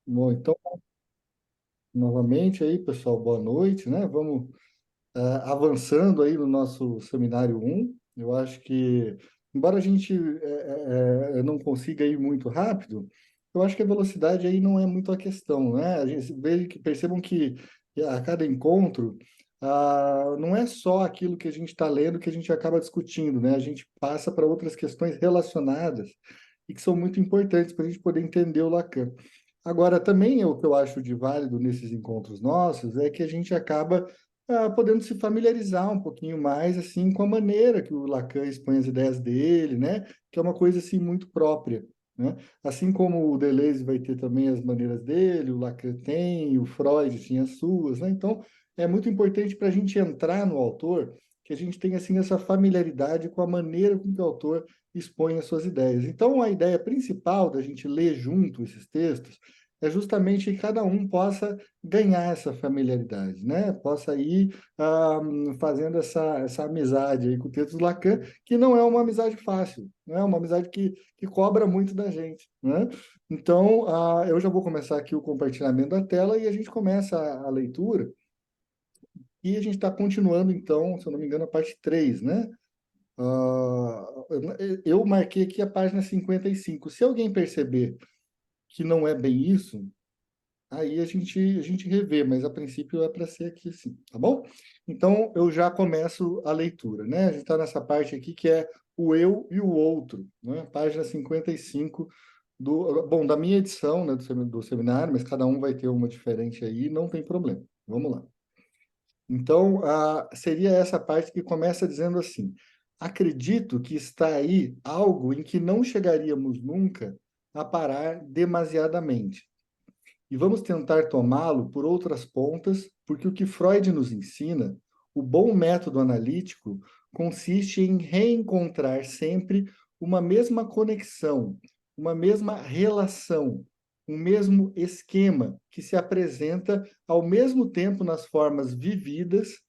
Bom, então, novamente aí, pessoal, boa noite, né? Vamos avançando aí no nosso seminário um. Eu acho que, embora a gente não consiga ir muito rápido, eu acho que a velocidade aí não é muito a questão, né? A gente percebam que a cada encontro, não é só aquilo que a gente está lendo que a gente acaba discutindo, né? A gente passa para outras questões relacionadas e que são muito importantes para a gente poder entender o Lacan. Agora, também o que eu acho de válido nesses encontros nossos é que a gente acaba podendo se familiarizar um pouquinho mais assim com a maneira que o Lacan expõe as ideias dele, né? Que é uma coisa assim muito própria, né? Assim como o Deleuze vai ter também as maneiras dele, o Lacan tem, o Freud tinha as suas, né? Então, é muito importante para a gente entrar no autor que a gente tenha assim essa familiaridade com a maneira com que o autor expõe as suas ideias. Então, a ideia principal da gente ler junto esses textos é justamente que cada um possa ganhar essa familiaridade, né? Possa ir fazendo essa amizade aí com o texto do Lacan, que não é uma amizade fácil, né? É uma amizade que cobra muito da gente, né? Então, eu já vou começar aqui o compartilhamento da tela e a gente começa a leitura e a gente está continuando, então, se eu não me engano, a parte 3, né? Eu marquei aqui a página 55. Se alguém perceber que não é bem isso, aí a gente revê, mas a princípio é para ser aqui sim, tá bom? Então eu já começo a leitura, né? A gente está nessa parte aqui que é o eu e o outro, né? Página 55 da minha edição, né, do seminário, mas cada um vai ter uma diferente aí, não tem problema. Vamos lá. Então, seria essa parte que começa dizendo assim: acredito que está aí algo em que não chegaríamos nunca a parar demasiadamente e vamos tentar tomá-lo por outras pontas, porque o que Freud nos ensina, o bom método analítico, consiste em reencontrar sempre uma mesma conexão, uma mesma relação, um mesmo esquema que se apresenta ao mesmo tempo nas formas vividas,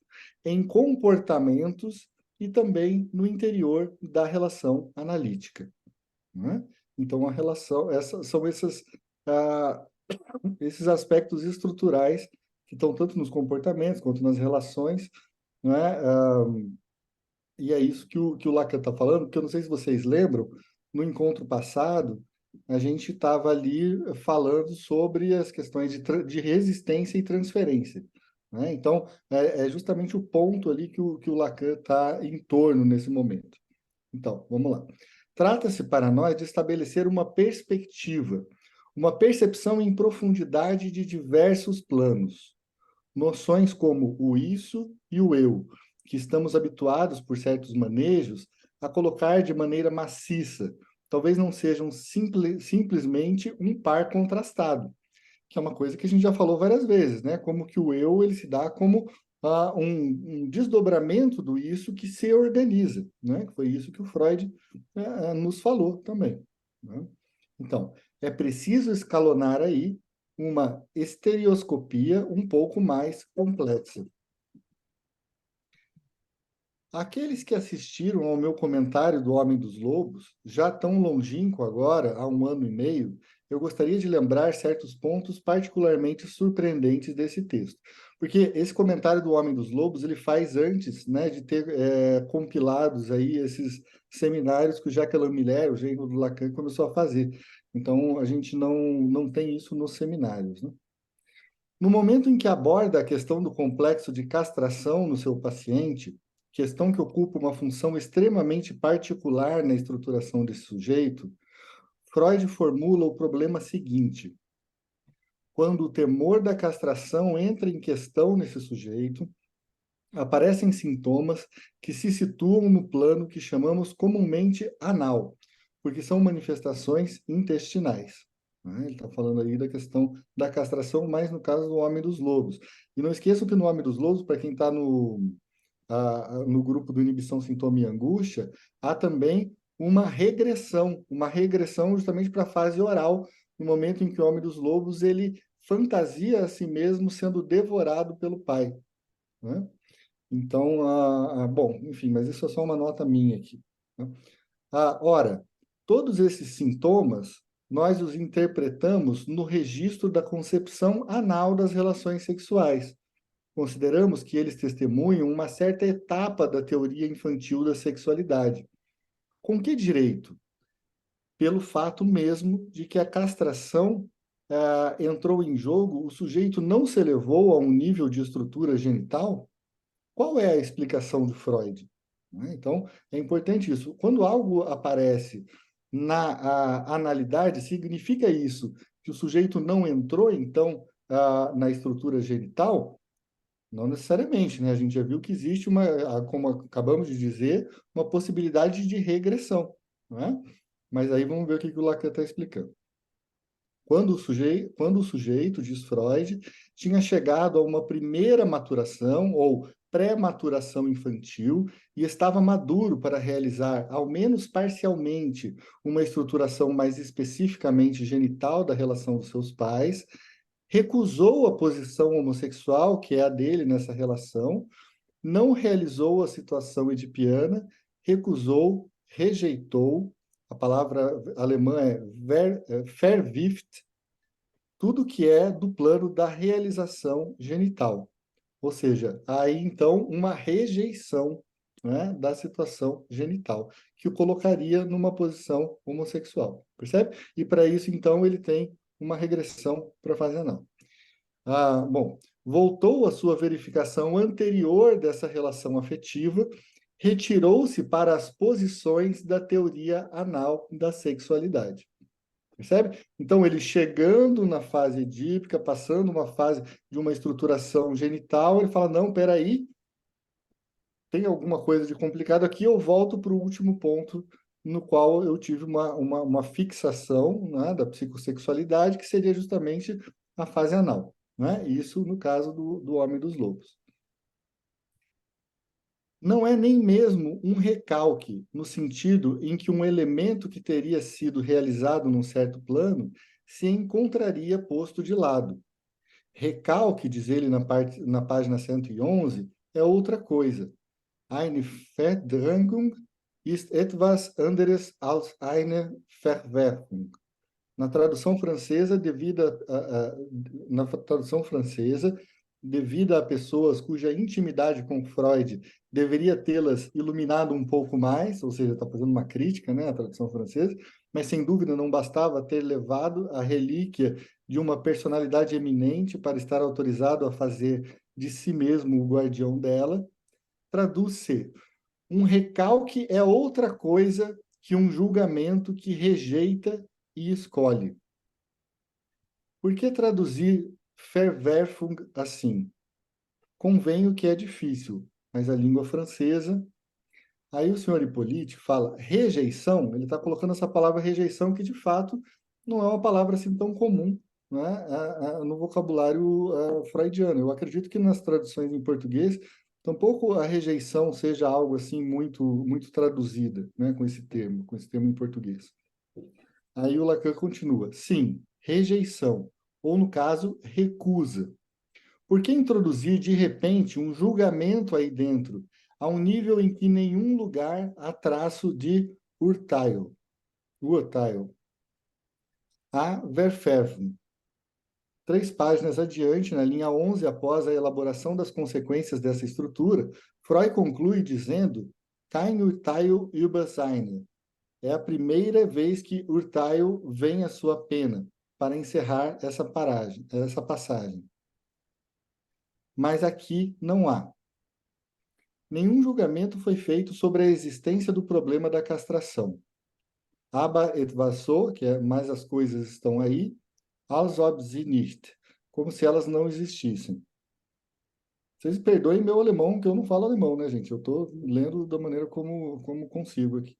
em comportamentos e também no interior da relação analítica. Né? Então, a relação, são ah, esses aspectos estruturais que estão tanto nos comportamentos quanto nas relações, né? E é isso que o Lacan está falando, porque eu não sei se vocês lembram, no encontro passado, a gente estava ali falando sobre as questões de resistência e transferência. Né? Então, é justamente o ponto ali que o Lacan está em torno nesse momento. Então, vamos lá. Trata-se para nós de estabelecer uma perspectiva, uma percepção em profundidade de diversos planos. Noções como o isso e o eu, que estamos habituados por certos manejos a colocar de maneira maciça, talvez não sejam simplesmente um par contrastado, que é uma coisa que a gente já falou várias vezes, né? Como que o eu ele se dá como um desdobramento do isso que se organiza, né? Que foi isso que o Freud nos falou também. Né? Então, é preciso escalonar aí uma estereoscopia um pouco mais complexa. Aqueles que assistiram ao meu comentário do Homem dos Lobos, já tão longínquo agora, há um ano e meio, eu gostaria de lembrar certos pontos particularmente surpreendentes desse texto. Porque esse comentário do Homem dos Lobos, ele faz antes, né, de ter compilados aí esses seminários que o Jacques Alain Miller, o genro do Lacan, começou a fazer. Então, a gente não tem isso nos seminários, né? No momento em que aborda a questão do complexo de castração no seu paciente, questão que ocupa uma função extremamente particular na estruturação desse sujeito, Freud formula o problema seguinte: quando o temor da castração entra em questão nesse sujeito, aparecem sintomas que se situam no plano que chamamos comumente anal, porque são manifestações intestinais. Né? Ele está falando aí da questão da castração, mais no caso do Homem dos Lobos. E não esqueçam que no Homem dos Lobos, para quem está no grupo do Inibição, Sintoma e Angústia, há também uma regressão justamente para a fase oral, no momento em que o Homem dos Lobos ele fantasia a si mesmo sendo devorado pelo pai. Né? Então, bom, enfim, mas isso é só uma nota minha aqui. Né? Ora, todos esses sintomas nós os interpretamos no registro da concepção anal das relações sexuais. Consideramos que eles testemunham uma certa etapa da teoria infantil da sexualidade. Com que direito? Pelo fato mesmo de que a castração entrou em jogo, o sujeito não se elevou a um nível de estrutura genital? Qual é a explicação de Freud? Então, é importante isso. Quando algo aparece na analidade, significa isso, que o sujeito não entrou, então, na estrutura genital? Não necessariamente, né? A gente já viu que existe como acabamos de dizer, uma possibilidade de regressão, não é? Mas aí vamos ver o que o Lacan está explicando. Quando o sujeito, diz Freud, tinha chegado a uma primeira maturação ou pré-maturação infantil e estava maduro para realizar, ao menos parcialmente, uma estruturação mais especificamente genital da relação dos seus pais, recusou a posição homossexual, que é a dele nessa relação, não realizou a situação edipiana, recusou, rejeitou, a palavra alemã é verwirft, tudo que é do plano da realização genital. Ou seja, há aí então uma rejeição, né, da situação genital, que o colocaria numa posição homossexual, percebe? E para isso, então, ele tem uma regressão para a fase anal. Bom, voltou à sua verificação anterior dessa relação afetiva, retirou-se para as posições da teoria anal da sexualidade. Percebe? Então, ele chegando na fase edípica, passando uma fase de uma estruturação genital, ele fala, não, peraí, tem alguma coisa de complicado aqui, eu volto para o último ponto no qual eu tive uma fixação, né, da psicossexualidade, que seria justamente a fase anal. Né? Isso no caso do Homem dos Lobos. Não é nem mesmo um recalque, no sentido em que um elemento que teria sido realizado num certo plano se encontraria posto de lado. Recalque, diz ele na página 111, é outra coisa. Eine Verdrängung ist etwas anderes als eine Verwerfung. Na tradução francesa, na tradução francesa, devido a pessoas cuja intimidade com Freud deveria tê-las iluminado um pouco mais, ou seja, está fazendo uma crítica, né, à tradução francesa, mas sem dúvida não bastava ter levado a relíquia de uma personalidade eminente para estar autorizado a fazer de si mesmo o guardião dela. Traduz-se: um recalque é outra coisa que um julgamento que rejeita e escolhe. Por que traduzir Verwerfung assim? Convenho que é difícil, mas a língua francesa... Aí o senhor Hippolyte fala rejeição, ele está colocando essa palavra rejeição, que de fato não é uma palavra assim tão comum, né, no vocabulário freudiano. Eu acredito que nas traduções em português, tampouco a rejeição seja algo assim muito traduzida, né, com esse termo em português. Aí o Lacan continua, sim, rejeição, ou no caso, recusa. Por que introduzir de repente um julgamento aí dentro, a um nível em que nenhum lugar há traço de Urteil? A Verfärben. 3 páginas adiante, na linha 11, após a elaboração das consequências dessa estrutura, Freud conclui dizendo kein Urteil über seine. É a primeira vez que Urteil vem à sua pena, para encerrar essa passagem. Mas aqui não há. Nenhum julgamento foi feito sobre a existência do problema da castração. Aber etwas so, que é mais as coisas estão aí, als ob sie nicht, como se elas não existissem. Vocês perdoem meu alemão, que eu não falo alemão, né, gente? Eu estou lendo da maneira como consigo aqui.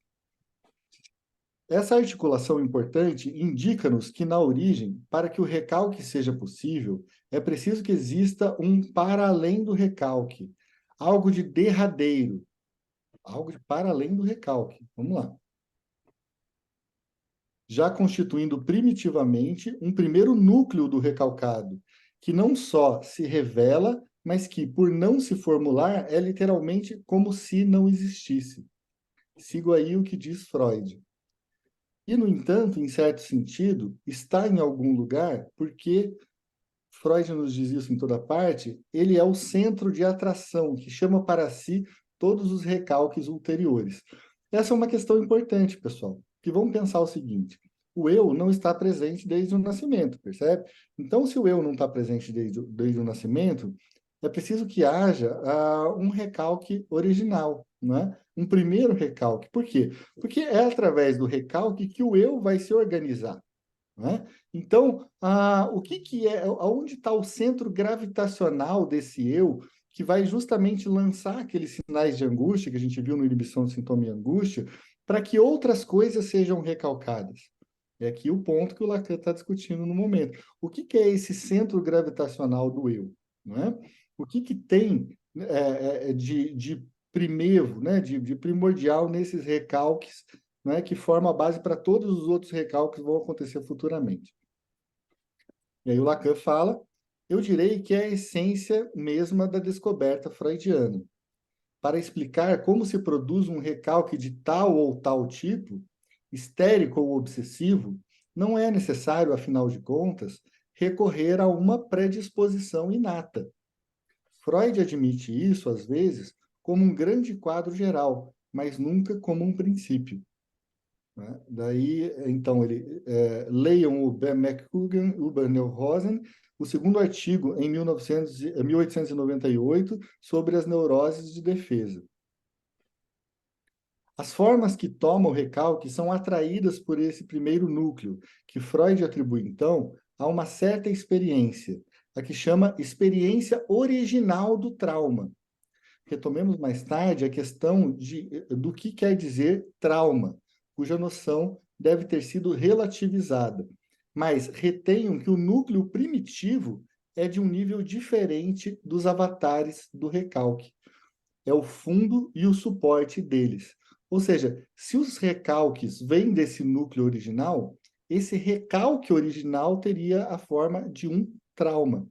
Essa articulação importante indica-nos que, na origem, para que o recalque seja possível, é preciso que exista um para além do recalque, algo de derradeiro, algo de para além do recalque. Vamos lá. Já constituindo primitivamente um primeiro núcleo do recalcado, que não só se revela, mas que, por não se formular, é literalmente como se não existisse. Sigo aí o que diz Freud. E, no entanto, em certo sentido, está em algum lugar, porque Freud nos diz isso em toda parte, ele é o centro de atração, que chama para si todos os recalques ulteriores. Essa é uma questão importante, pessoal, que vamos pensar o seguinte: o eu não está presente desde o nascimento, percebe? Então, se o eu não está presente desde o nascimento, é preciso que haja um recalque original, né? Um primeiro recalque. Por quê? Porque é através do recalque que o eu vai se organizar, né? Então, o que é, aonde está o centro gravitacional desse eu que vai justamente lançar aqueles sinais de angústia que a gente viu no Inibição do Sintoma e Angústia, para que outras coisas sejam recalcadas? É aqui o ponto que o Lacan está discutindo no momento. O que é esse centro gravitacional do eu? Né? O que tem de primeiro, né, de primordial nesses recalques, né, que forma a base para todos os outros recalques que vão acontecer futuramente? E aí o Lacan fala: eu direi que é a essência mesma da descoberta freudiana. Para explicar como se produz um recalque de tal ou tal tipo, histérico ou obsessivo, não é necessário, afinal de contas, recorrer a uma predisposição inata. Freud admite isso, às vezes, como um grande quadro geral, mas nunca como um princípio. Né? Daí, então, leiam o Ben McCugan, Uber Neurosen, o segundo artigo, em 1898, sobre as neuroses de defesa. As formas que toma o recalque são atraídas por esse primeiro núcleo, que Freud atribui, então, a uma certa experiência, a que chama experiência original do trauma. Retomemos mais tarde a questão do que quer dizer trauma, cuja noção deve ter sido relativizada. Mas retenham que o núcleo primitivo é de um nível diferente dos avatares do recalque. É o fundo e o suporte deles. Ou seja, se os recalques vêm desse núcleo original, esse recalque original teria a forma de um trauma,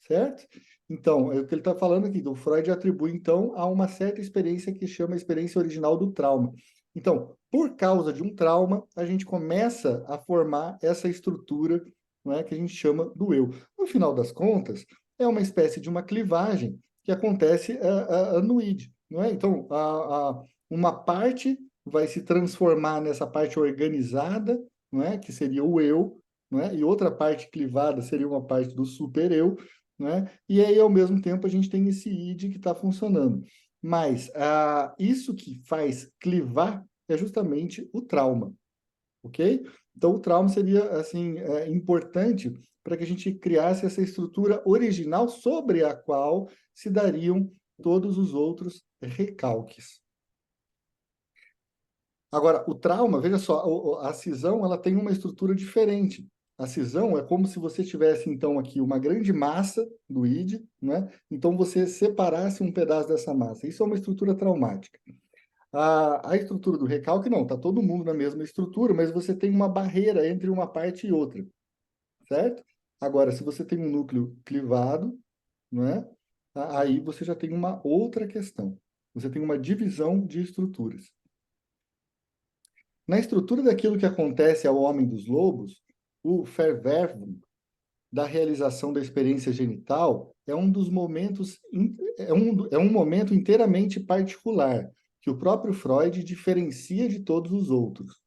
certo? Então, é o que ele está falando aqui, o Freud atribui, então, a uma certa experiência que chama a experiência original do trauma. Então, por causa de um trauma, a gente começa a formar essa estrutura, não é, que a gente chama do eu. No final das contas, é uma espécie de uma clivagem que acontece no id, não é? Então, uma parte vai se transformar nessa parte organizada, não é? Que seria o eu, não é? E outra parte clivada seria uma parte do super-eu, né? E aí, ao mesmo tempo, a gente tem esse id que está funcionando. Mas isso que faz clivar é justamente o trauma, ok? Então, o trauma seria, assim, importante para que a gente criasse essa estrutura original sobre a qual se dariam todos os outros recalques. Agora, o trauma, veja só, a cisão ela tem uma estrutura diferente. A cisão é como se você tivesse, então, aqui uma grande massa do id, né? Então, você separasse um pedaço dessa massa. Isso é uma estrutura traumática. A estrutura do recalque, não, está todo mundo na mesma estrutura, mas você tem uma barreira entre uma parte e outra, certo? Agora, se você tem um núcleo clivado, né? Aí você já tem uma outra questão. Você tem uma divisão de estruturas. Na estrutura daquilo que acontece ao homem dos lobos, o Verwerfung da realização da experiência genital é um dos momentos, é um momento inteiramente particular, que o próprio Freud diferencia de todos os outros.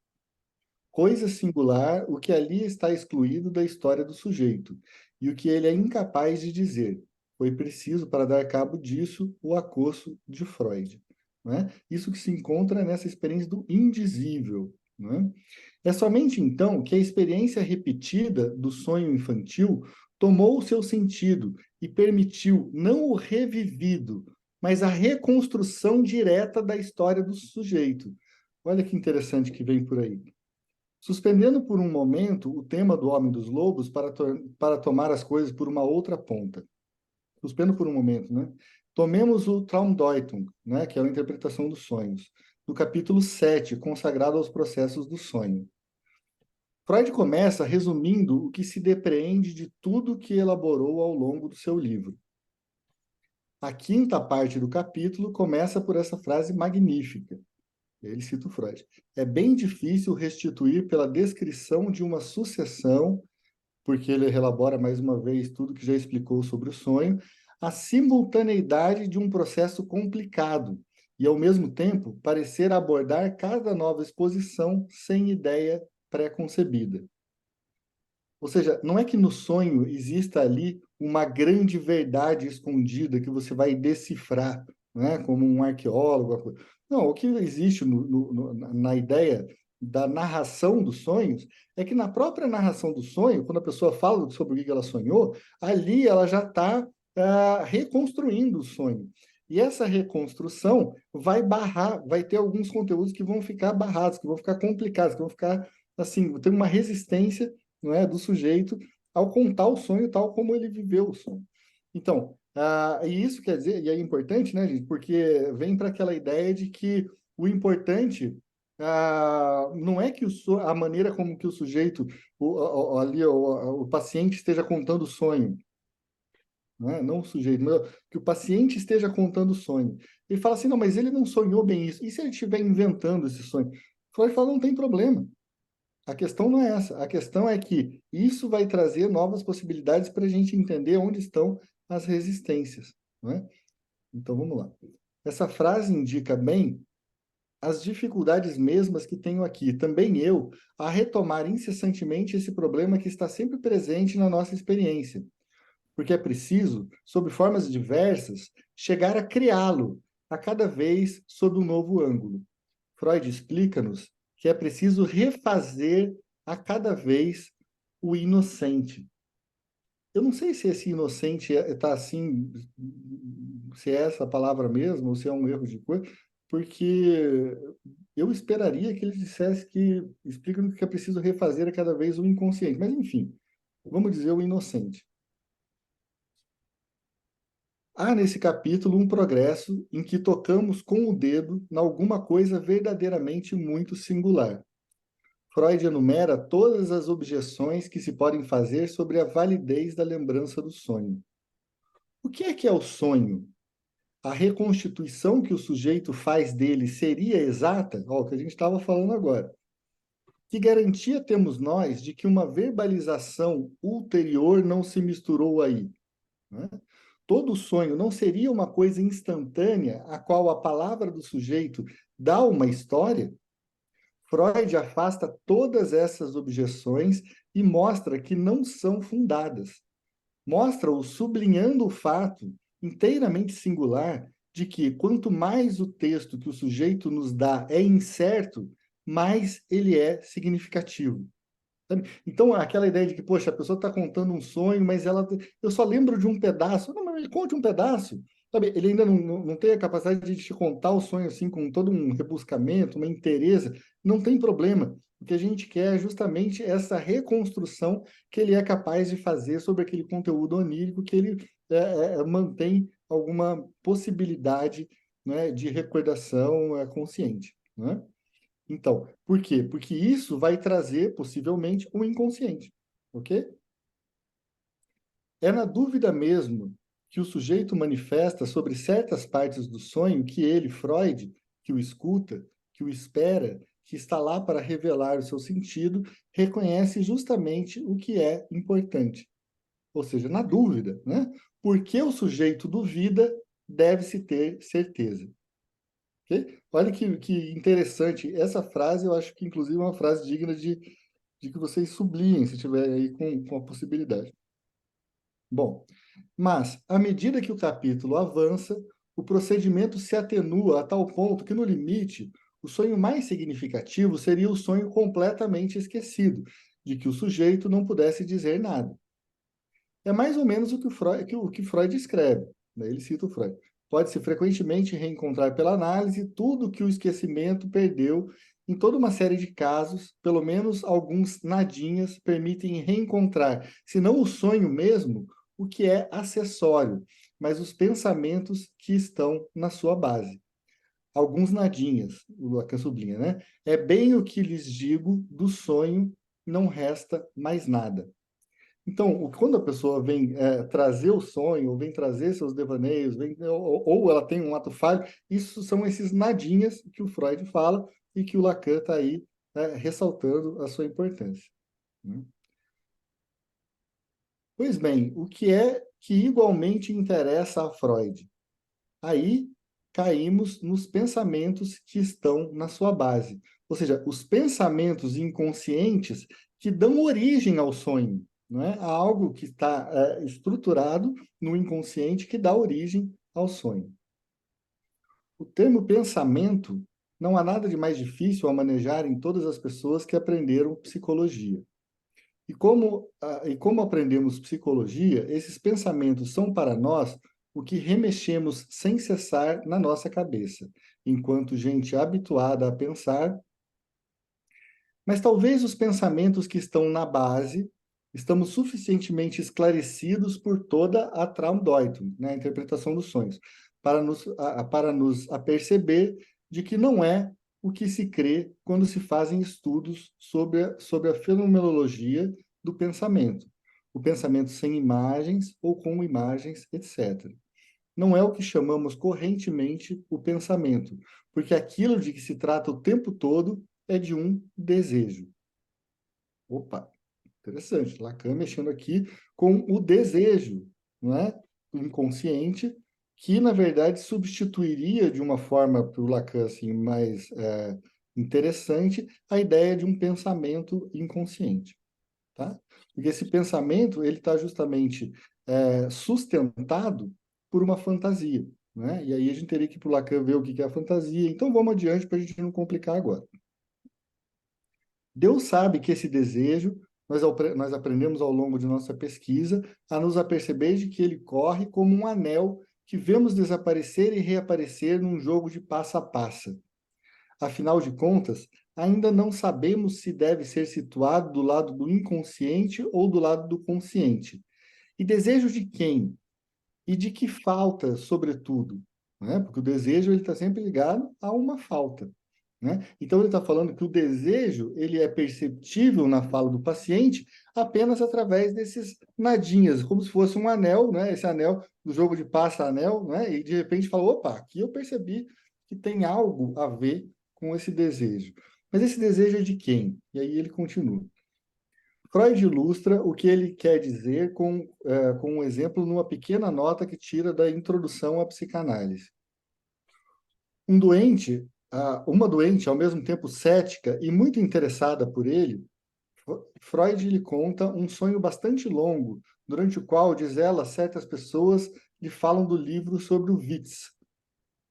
Coisa singular, o que ali está excluído da história do sujeito, e o que ele é incapaz de dizer. Foi preciso, para dar cabo disso, o acosso de Freud. Né? Isso que se encontra nessa experiência do indizível. Né? É somente então que a experiência repetida do sonho infantil tomou o seu sentido e permitiu não o revivido, mas a reconstrução direta da história do sujeito. Olha que interessante que vem por aí. Suspendendo por um momento o tema do Homem dos Lobos para tomar as coisas por uma outra ponta. Suspendo por um momento, né? Tomemos o Traumdeutung, né, que é a interpretação dos sonhos, do capítulo 7, consagrado aos processos do sonho. Freud começa resumindo o que se depreende de tudo que elaborou ao longo do seu livro. A quinta parte do capítulo começa por essa frase magnífica. Ele cita o Freud. É bem difícil restituir pela descrição de uma sucessão, porque ele elabora mais uma vez tudo que já explicou sobre o sonho, a simultaneidade de um processo complicado e, ao mesmo tempo, parecer abordar cada nova exposição sem ideia pré-concebida. Ou seja, não é que no sonho exista ali uma grande verdade escondida que você vai decifrar, né, como um arqueólogo. Não, o que existe na ideia da narração dos sonhos é que na própria narração do sonho, quando a pessoa fala sobre o que ela sonhou, ali ela já está reconstruindo o sonho. E essa reconstrução vai barrar, vai ter alguns conteúdos que vão ficar barrados, que vão ficar complicados, que vão ficar, assim, ter uma resistência, não é, do sujeito ao contar o sonho tal como ele viveu o sonho. Então, e isso quer dizer, e é importante, né, gente, porque vem para aquela ideia de que o importante não é que a maneira como que o sujeito, o paciente esteja contando o sonho, né? Não o sujeito, mas que o paciente esteja contando o sonho. Ele fala assim, não, mas ele não sonhou bem isso. E se ele estiver inventando esse sonho? Freud fala, não tem problema. A questão não é essa. A questão é que isso vai trazer novas possibilidades para a gente entender onde estão as resistências, não é? Então, vamos lá. Essa frase indica bem as dificuldades mesmas que tenho aqui, também eu, a retomar incessantemente esse problema que está sempre presente na nossa experiência, porque é preciso, sob formas diversas, chegar a criá-lo, a cada vez sob um novo ângulo. Freud explica-nos que é preciso refazer a cada vez o inocente. Eu não sei se esse inocente está assim, se é essa a palavra mesmo, ou se é um erro de coisa, porque eu esperaria que ele dissesse que explica que é preciso refazer a cada vez o inconsciente. Mas, enfim, vamos dizer o inocente. Há nesse capítulo um progresso em que tocamos com o dedo em alguma coisa verdadeiramente muito singular. Freud enumera todas as objeções que se podem fazer sobre a validez da lembrança do sonho. O que é o sonho? A reconstituição que o sujeito faz dele seria exata? Ó, o que a gente estava falando agora. Que garantia temos nós de que uma verbalização ulterior não se misturou aí? Né? Todo sonho não seria uma coisa instantânea, a qual a palavra do sujeito dá uma história? Freud afasta todas essas objeções e mostra que não são fundadas. Mostra-o sublinhando o fato inteiramente singular de que quanto mais o texto que o sujeito nos dá é incerto, mais ele é significativo. Sabe? Então, aquela ideia de que, poxa, a pessoa está contando um sonho, mas eu só lembro de um pedaço. Não, mas ele conte um pedaço. Sabe? Ele ainda não tem a capacidade de te contar o sonho assim, com todo um rebuscamento, uma inteireza. Não tem problema. O que a gente quer é justamente essa reconstrução que ele é capaz de fazer sobre aquele conteúdo onírico que ele mantém alguma possibilidade, né, de recordação consciente, né? Então, por quê? Porque isso vai trazer, possivelmente, um inconsciente, ok? É na dúvida mesmo que o sujeito manifesta sobre certas partes do sonho que ele, Freud, que o escuta, que o espera, que está lá para revelar o seu sentido, reconhece justamente o que é importante. Ou seja, na dúvida, né? Porque o sujeito duvida, deve-se ter certeza. Okay? Olha que interessante. Essa frase, eu acho que, inclusive, é uma frase digna de que vocês sublinhem, se tiver aí com a possibilidade. Bom, mas, à medida que o capítulo avança, o procedimento se atenua a tal ponto que, no limite, o sonho mais significativo seria o sonho completamente esquecido, de que o sujeito não pudesse dizer nada. É mais ou menos o que Freud escreve, né? Ele cita o Freud. Pode-se frequentemente reencontrar pela análise tudo que o esquecimento perdeu. Em toda uma série de casos, pelo menos alguns nadinhas permitem reencontrar, se não o sonho mesmo, o que é acessório, mas os pensamentos que estão na sua base. Alguns nadinhas, o Lacan sublinha, né? É bem o que lhes digo, do sonho não resta mais nada. Então, quando a pessoa vem trazer o sonho, ou vem trazer seus devaneios, ou ela tem um ato falho, isso são esses nadinhas que o Freud fala e que o Lacan está aí ressaltando a sua importância, né? Pois bem, o que é que igualmente interessa a Freud? Aí caímos nos pensamentos que estão na sua base, ou seja, os pensamentos inconscientes que dão origem ao sonho, não é? Há algo que está estruturado no inconsciente que dá origem ao sonho. O termo pensamento não há nada de mais difícil a manejar em todas as pessoas que aprenderam psicologia. E como aprendemos psicologia, esses pensamentos são para nós o que remexemos sem cessar na nossa cabeça, enquanto gente habituada a pensar, mas talvez os pensamentos que estão na base estamos suficientemente esclarecidos por toda a Traumdeutung, né, a interpretação dos sonhos, para nos aperceber de que não é o que se crê quando se fazem estudos sobre a fenomenologia do pensamento. O pensamento sem imagens ou com imagens, etc. Não é o que chamamos correntemente o pensamento, porque aquilo de que se trata o tempo todo é de um desejo. Opa, interessante. Lacan mexendo aqui com o desejo, não é? O inconsciente, que na verdade substituiria de uma forma para o Lacan assim, mais interessante a ideia de um pensamento inconsciente, tá? Porque esse pensamento ele está justamente sustentado por uma fantasia, né? E aí a gente teria que ir para o Lacan ver o que é a fantasia. Então vamos adiante para a gente não complicar agora. Deus sabe que esse desejo, nós aprendemos ao longo de nossa pesquisa a nos aperceber de que ele corre como um anel que vemos desaparecer e reaparecer num jogo de passa a passa. Afinal de contas, ainda não sabemos se deve ser situado do lado do inconsciente ou do lado do consciente. E desejo de quem? E de que falta, sobretudo? Né? Porque o desejo está sempre ligado a uma falta. Né? Então, ele está falando que o desejo ele é perceptível na fala do paciente apenas através desses nadinhas, como se fosse um anel, né? Esse anel do jogo de passa-anel, né? E de repente fala, opa, aqui eu percebi que tem algo a ver com esse desejo. Mas esse desejo é de quem? E aí ele continua. Freud ilustra o que ele quer dizer com um exemplo numa pequena nota que tira da introdução à psicanálise. Uma doente, ao mesmo tempo cética e muito interessada por ele, Freud lhe conta um sonho bastante longo, durante o qual, diz ela, certas pessoas lhe falam do livro sobre o Witz.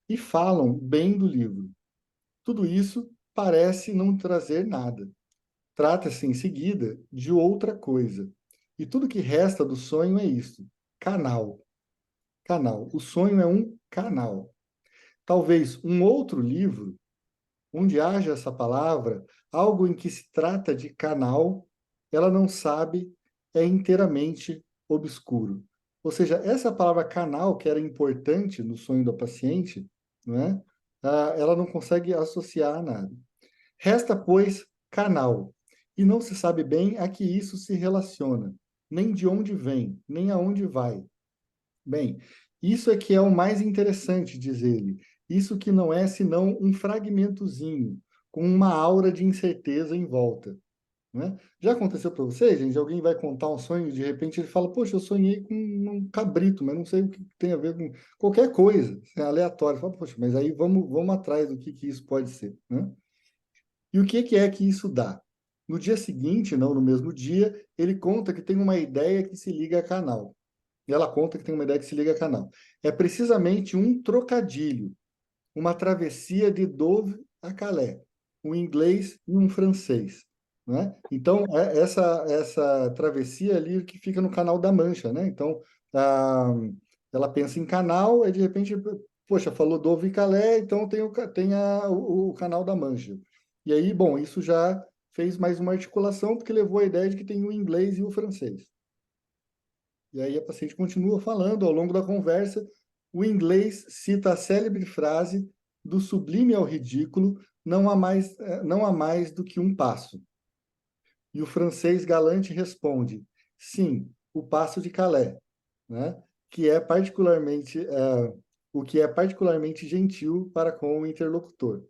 E falam bem do livro. Tudo isso parece não trazer nada. Trata-se, em seguida, de outra coisa. E tudo que resta do sonho é isto: canal. Canal. O sonho é um canal. Talvez um outro livro onde haja essa palavra, algo em que se trata de canal, ela não sabe, é inteiramente obscuro. Ou seja, essa palavra canal, que era importante no sonho da paciente, não é? Ela não consegue associar a nada. Resta, pois, canal, e não se sabe bem a que isso se relaciona, nem de onde vem, nem aonde vai. Bem, isso é que é o mais interessante, diz ele. Isso que não é senão um fragmentozinho, com uma aura de incerteza em volta. Né? Já aconteceu para vocês, gente? Alguém vai contar um sonho e de repente ele fala: Poxa, eu sonhei com um cabrito, mas não sei o que tem a ver com qualquer coisa, é aleatório. Fala, Poxa, mas aí vamos atrás do que isso pode ser. Né? E o que é que isso dá? No dia seguinte, não no mesmo dia, ele conta que tem uma ideia que se liga a canal. E ela conta que tem uma ideia que se liga a canal. É precisamente um trocadilho, uma travessia de Dove a Calais, um inglês e um francês. Né? Então, essa travessia ali que fica no Canal da Mancha. Né? Então, ela pensa em canal, e de repente, poxa, falou Dove e Calais, então tem o Canal da Mancha. E aí, bom, isso já fez mais uma articulação, porque levou a ideia de que tem o inglês e o francês. E aí a paciente continua falando ao longo da conversa. O inglês cita a célebre frase: do sublime ao ridículo não há mais do que um passo. E o francês galante responde: Sim, o Paço de Calais, né? Que é particularmente, o que é particularmente gentil para com o interlocutor.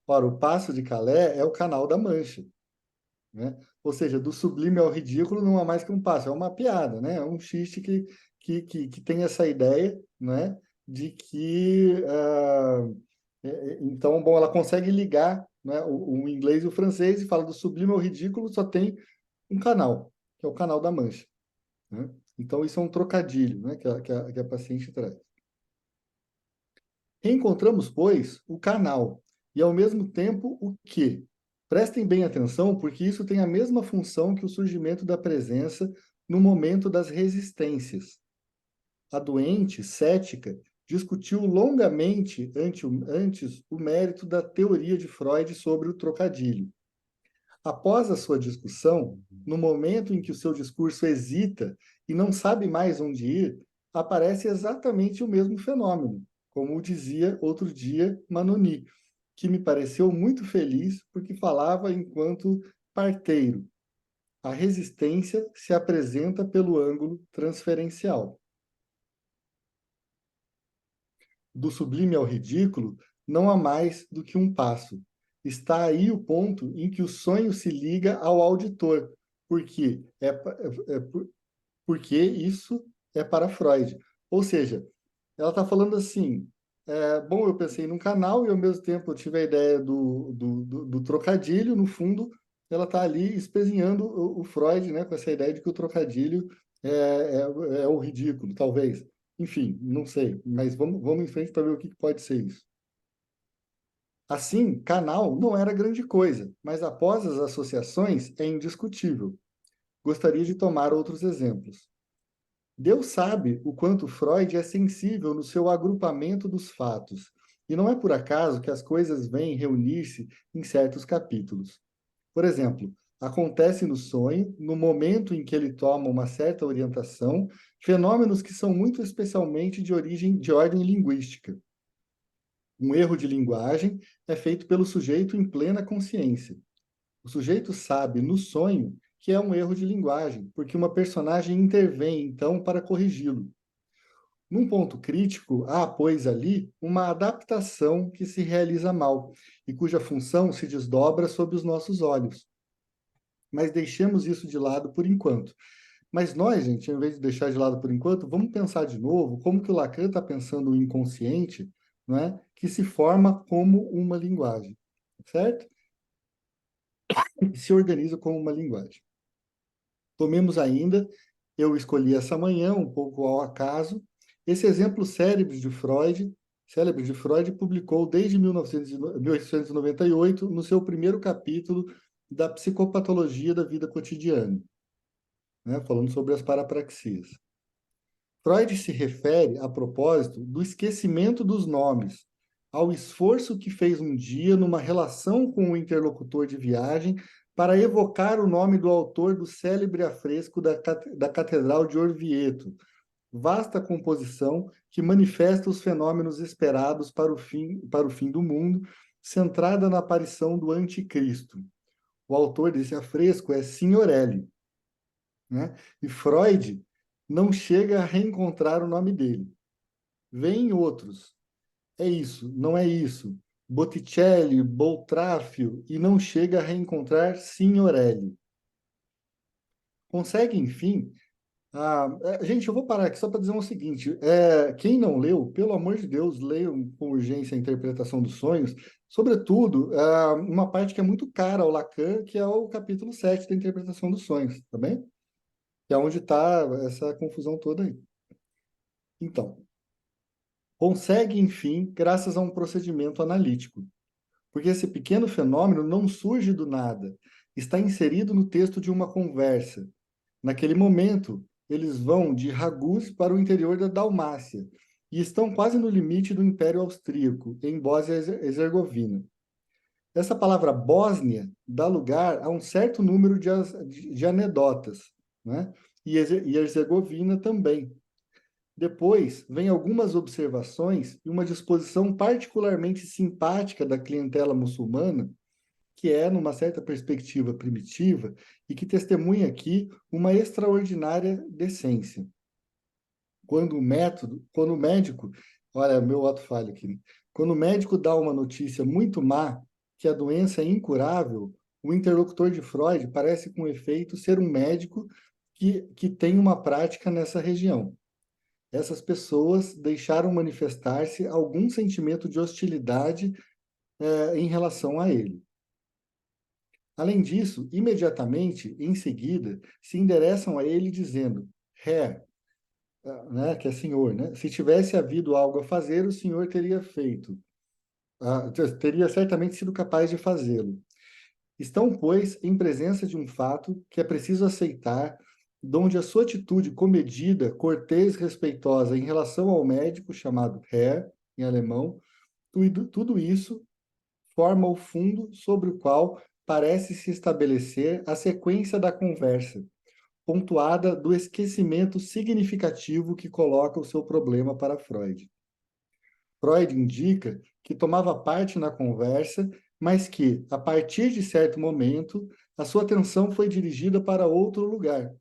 Ora, o Paço de Calais é o Canal da Mancha, né? Ou seja, do sublime ao ridículo não há mais que um passo, é uma piada, né? É um xiste que tem essa ideia, né? De que, então, bom, ela consegue ligar, né, o inglês e o francês e fala do sublime ao ridículo, só tem um canal, que é o Canal da Mancha, né? Então, isso é um trocadilho, né, que a paciente traz. Reencontramos, pois, o canal e, ao mesmo tempo, o que. Prestem bem atenção, porque isso tem a mesma função que o surgimento da presença no momento das resistências. A doente, cética, discutiu longamente antes o mérito da teoria de Freud sobre o trocadilho. Após a sua discussão, no momento em que o seu discurso hesita e não sabe mais onde ir, aparece exatamente o mesmo fenômeno, como dizia outro dia Manoni, que me pareceu muito feliz porque falava enquanto parteiro. A resistência se apresenta pelo ângulo transferencial. Do sublime ao ridículo, não há mais do que um passo. Está aí o ponto em que o sonho se liga ao auditor, porque porque isso é para Freud. Ou seja, ela está falando assim, bom, eu pensei num canal e ao mesmo tempo eu tive a ideia do trocadilho, no fundo, ela está ali espezinhando o Freud, né, com essa ideia de que o trocadilho é o ridículo, talvez. Enfim, não sei, mas vamos em frente para ver o que pode ser isso. Assim, canal não era grande coisa, mas após as associações é indiscutível. Gostaria de tomar outros exemplos. Deus sabe o quanto Freud é sensível no seu agrupamento dos fatos, e não é por acaso que as coisas vêm reunir-se em certos capítulos. Por exemplo, acontece no sonho, no momento em que ele toma uma certa orientação, fenômenos que são muito especialmente de ordem linguística. Um erro de linguagem é feito pelo sujeito em plena consciência. O sujeito sabe, no sonho, que é um erro de linguagem, porque uma personagem intervém, então, para corrigi-lo. Num ponto crítico, há, pois, ali uma adaptação que se realiza mal e cuja função se desdobra sob os nossos olhos. Mas deixemos isso de lado por enquanto. Mas nós, gente, ao invés de deixar de lado por enquanto, vamos pensar de novo como que o Lacan está pensando o inconsciente, não é? Que se forma como uma linguagem, certo? E se organiza como uma linguagem. Tomemos ainda, eu escolhi essa manhã, um pouco ao acaso, esse exemplo célebre de Freud, publicou desde 1898, no seu primeiro capítulo da Psicopatologia da Vida Cotidiana, né, falando sobre as parapraxias. Freud se refere, a propósito, do esquecimento dos nomes, ao esforço que fez um dia numa relação com o interlocutor de viagem para evocar o nome do autor do célebre afresco da Catedral de Orvieto, vasta composição que manifesta os fenômenos esperados para o fim do mundo, centrada na aparição do Anticristo. O autor desse afresco é Signorelli, né? E Freud não chega a reencontrar o nome dele. Vêm outros. É isso, não é isso. Botticelli, Boltraffio, e não chega a reencontrar Signorelli. Consegue, enfim. Gente, eu vou parar aqui só para dizer o seguinte: quem não leu, pelo amor de Deus, leiam com urgência a interpretação dos sonhos, sobretudo uma parte que é muito cara ao Lacan, que é o capítulo 7 da interpretação dos sonhos, tá bem? Que é onde está essa confusão toda aí. Então, consegue, enfim, graças a um procedimento analítico. Porque esse pequeno fenômeno não surge do nada, está inserido no texto de uma conversa. Naquele momento, eles vão de Raguz para o interior da Dalmácia e estão quase no limite do Império Austríaco, em Bósnia-Herzegovina. Essa palavra Bósnia dá lugar a um certo número de anedotas, né? E Herzegovina também. Depois, vem algumas observações e uma disposição particularmente simpática da clientela muçulmana que é, numa certa perspectiva primitiva, e que testemunha aqui uma extraordinária decência. Quando o médico, olha, meu ato falho aqui, né? Quando o médico dá uma notícia muito má, que a doença é incurável, o interlocutor de Freud parece, com efeito, ser um médico que tem uma prática nessa região. Essas pessoas deixaram manifestar-se algum sentimento de hostilidade em relação a ele. Além disso, imediatamente, em seguida, se endereçam a ele dizendo: Herr, né, que é senhor, né? Se tivesse havido algo a fazer, o senhor teria feito. Teria certamente sido capaz de fazê-lo. Estão, pois, em presença de um fato que é preciso aceitar, donde a sua atitude comedida, cortês, respeitosa em relação ao médico, chamado Herr, em alemão, tudo isso forma o fundo sobre o qual parece se estabelecer a sequência da conversa, pontuada do esquecimento significativo que coloca o seu problema para Freud. Freud indica que tomava parte na conversa, mas que, a partir de certo momento, a sua atenção foi dirigida para outro lugar.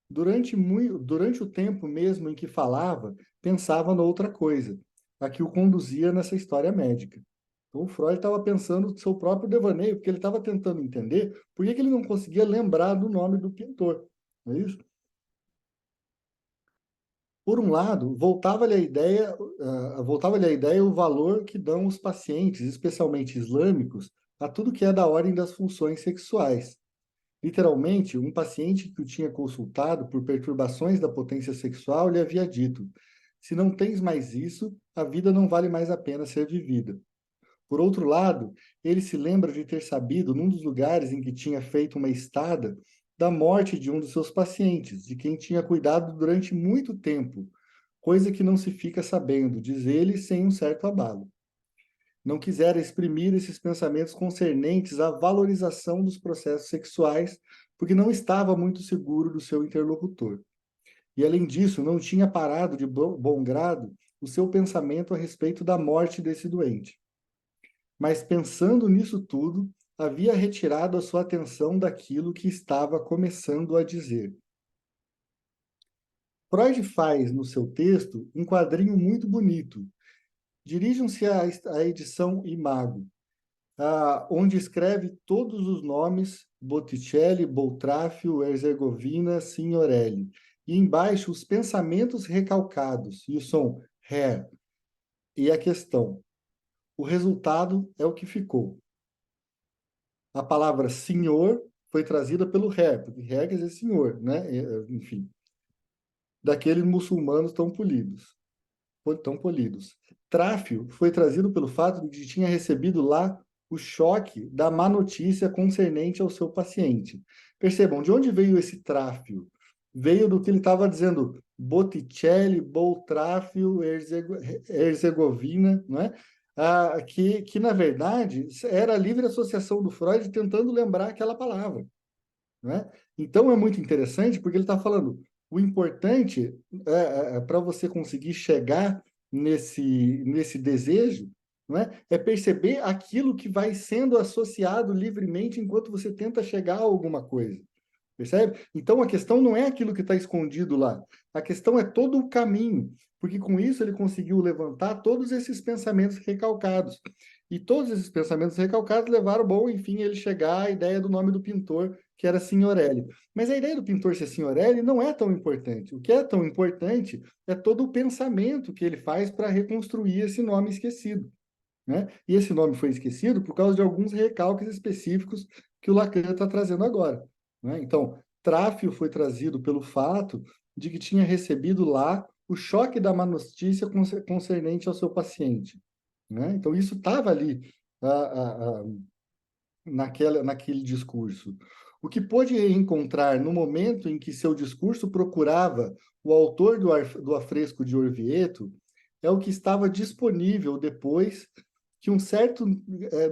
Durante o tempo mesmo em que falava, pensava noutra coisa, a que o conduzia nessa história médica. Então, o Freud estava pensando no seu próprio devaneio, porque ele estava tentando entender por que ele não conseguia lembrar do nome do pintor. Não é isso? Por um lado, voltava-lhe a ideia o valor que dão os pacientes, especialmente islâmicos, a tudo que é da ordem das funções sexuais. Literalmente, um paciente que o tinha consultado por perturbações da potência sexual lhe havia dito: se não tens mais isso, a vida não vale mais a pena ser vivida. Por outro lado, ele se lembra de ter sabido, num dos lugares em que tinha feito uma estada, da morte de um dos seus pacientes, de quem tinha cuidado durante muito tempo, coisa que não se fica sabendo, diz ele, sem um certo abalo. Não quisera exprimir esses pensamentos concernentes à valorização dos processos sexuais, porque não estava muito seguro do seu interlocutor. E, além disso, não tinha parado de bom grado o seu pensamento a respeito da morte desse doente. Mas, pensando nisso tudo, havia retirado a sua atenção daquilo que estava começando a dizer. Freud faz, no seu texto, um quadrinho muito bonito. Dirijam-se à edição Imago, onde escreve todos os nomes: Botticelli, Boltraffio, Herzegovina, Signorelli. E embaixo os pensamentos recalcados, e o som Herr, e a questão. O resultado é o que ficou. A palavra senhor foi trazida pelo Herr, porque Herr quer dizer senhor, né? Enfim, daqueles muçulmanos tão polidos. Tráfio foi trazido pelo fato de que tinha recebido lá o choque da má notícia concernente ao seu paciente. Percebam, de onde veio esse tráfio? Veio do que ele estava dizendo, Botticelli, Boltraffio, Herzegovina, não é? Que, na verdade, era a livre associação do Freud tentando lembrar aquela palavra. Não é? Então, é muito interessante, porque ele está falando, o importante para você conseguir chegar nesse desejo, não é? É perceber aquilo que vai sendo associado livremente enquanto você tenta chegar a alguma coisa. Percebe? Então, a questão não é aquilo que está escondido lá. A questão é todo o caminho, porque com isso ele conseguiu levantar todos esses pensamentos recalcados. E todos esses pensamentos recalcados levaram, bom, enfim, ele chegar à ideia do nome do pintor, que era Signorelli. Mas a ideia do pintor ser Signorelli não é tão importante. O que é tão importante é todo o pensamento que ele faz para reconstruir esse nome esquecido. Né? E esse nome foi esquecido por causa de alguns recalques específicos que o Lacan está trazendo agora. Né? Então, Tráfio foi trazido pelo fato de que tinha recebido lá o choque da má notícia concernente ao seu paciente. Né? Então, isso estava ali naquele discurso. O que pôde encontrar no momento em que seu discurso procurava o autor do afresco de Orvieto é o que estava disponível depois que um certo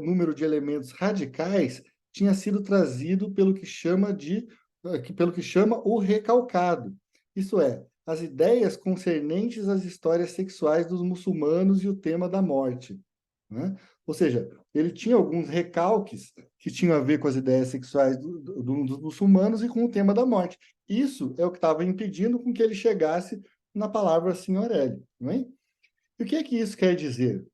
número de elementos radicais tinha sido trazido pelo que chama o recalcado. Isso é, as ideias concernentes às histórias sexuais dos muçulmanos e o tema da morte. Né? Ou seja, ele tinha alguns recalques que tinham a ver com as ideias sexuais dos muçulmanos e com o tema da morte. Isso é o que estava impedindo com que ele chegasse na palavra Signorelli, não é? E o que é que isso quer dizer?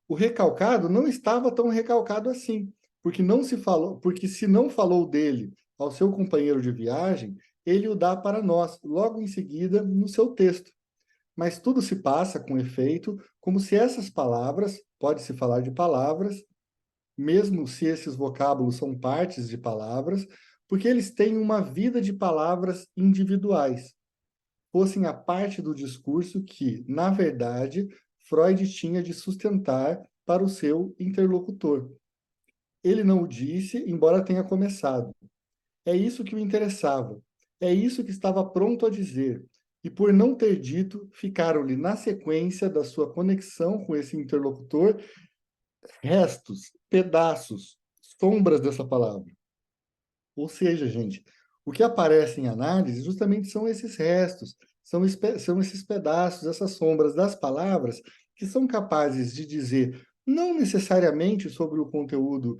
O recalcado não estava tão recalcado assim, porque não se falou, porque se não falou dele ao seu companheiro de viagem, ele o dá para nós, logo em seguida, no seu texto. Mas tudo se passa com efeito, como se essas palavras, pode-se falar de palavras, mesmo se esses vocábulos são partes de palavras, porque eles têm uma vida de palavras individuais, fossem a parte do discurso que, na verdade, Freud tinha de sustentar para o seu interlocutor. Ele não o disse, embora tenha começado. É isso que o interessava. É isso que estava pronto a dizer. E por não ter dito, ficaram-lhe na sequência da sua conexão com esse interlocutor restos, pedaços, sombras dessa palavra. Ou seja, gente, o que aparece em análise justamente são esses restos, são esses pedaços, essas sombras das palavras que são capazes de dizer não necessariamente sobre o conteúdo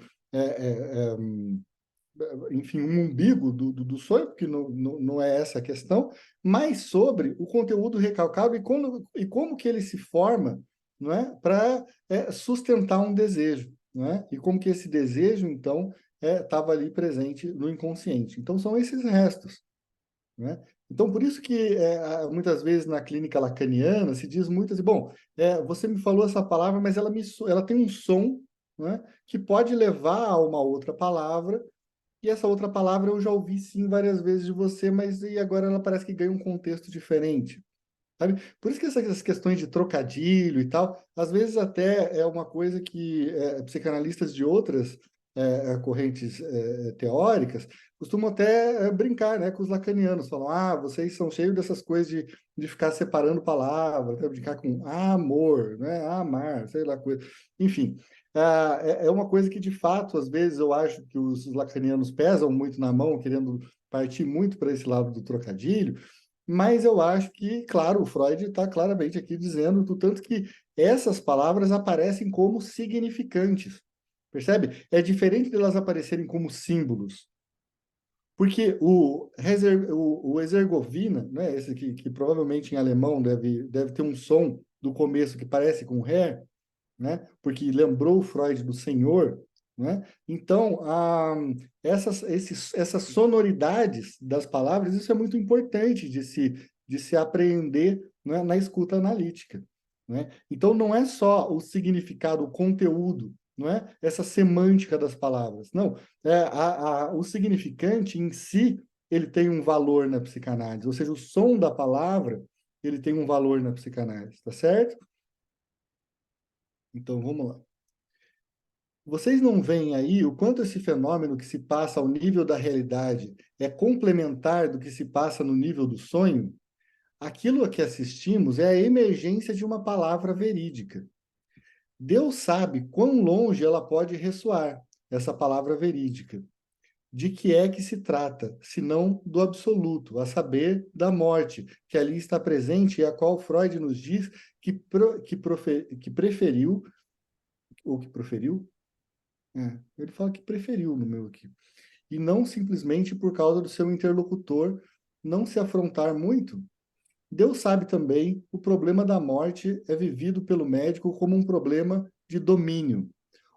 enfim, um umbigo do sonho, porque não é essa a questão, mas sobre o conteúdo recalcado e como que ele se forma, não é, para sustentar um desejo, não é? E como que esse desejo, então, estava ali presente no inconsciente. Então, são esses restos, não é? Então, por isso que muitas vezes na clínica lacaniana se diz muito assim, bom, você me falou essa palavra, mas ela tem um som, não é, que pode levar a uma outra palavra, e essa outra palavra eu já ouvi sim várias vezes de você, mas e agora ela parece que ganha um contexto diferente, sabe? Por isso que essas questões de trocadilho e tal, às vezes até é uma coisa que psicanalistas de outras correntes teóricas costumam até brincar, né, com os lacanianos, falam, vocês são cheios dessas coisas de ficar separando palavras, de ficar com amor, né, amar, sei lá, coisa. Enfim, é uma coisa que, de fato, às vezes eu acho que os lacanianos pesam muito na mão, querendo partir muito para esse lado do trocadilho, mas eu acho que, claro, o Freud está claramente aqui dizendo do tanto que essas palavras aparecem como significantes, percebe? É diferente delas aparecerem como símbolos. Porque o Exergovina, né, esse que provavelmente em alemão deve ter um som do começo que parece com Herr, né? Porque lembrou o Freud do Senhor, né? Então, essas sonoridades das palavras, isso é muito importante de se apreender, né, na escuta analítica, né? Então, não é só o significado, o conteúdo, não é essa semântica das palavras, não. O significante em si, ele tem um valor na psicanálise, ou seja, o som da palavra, ele tem um valor na psicanálise, tá certo? Então, vamos lá. Vocês não veem aí o quanto esse fenômeno que se passa ao nível da realidade é complementar do que se passa no nível do sonho? Aquilo a que assistimos é a emergência de uma palavra verídica. Deus sabe quão longe ela pode ressoar, essa palavra verídica. De que é que se trata, senão do absoluto, a saber, da morte, que ali está presente e a qual Freud nos diz que preferiu, ou que proferiu, ele fala que preferiu no meu aqui. E não simplesmente por causa do seu interlocutor não se afrontar muito. Deus sabe também, o problema da morte é vivido pelo médico como um problema de domínio.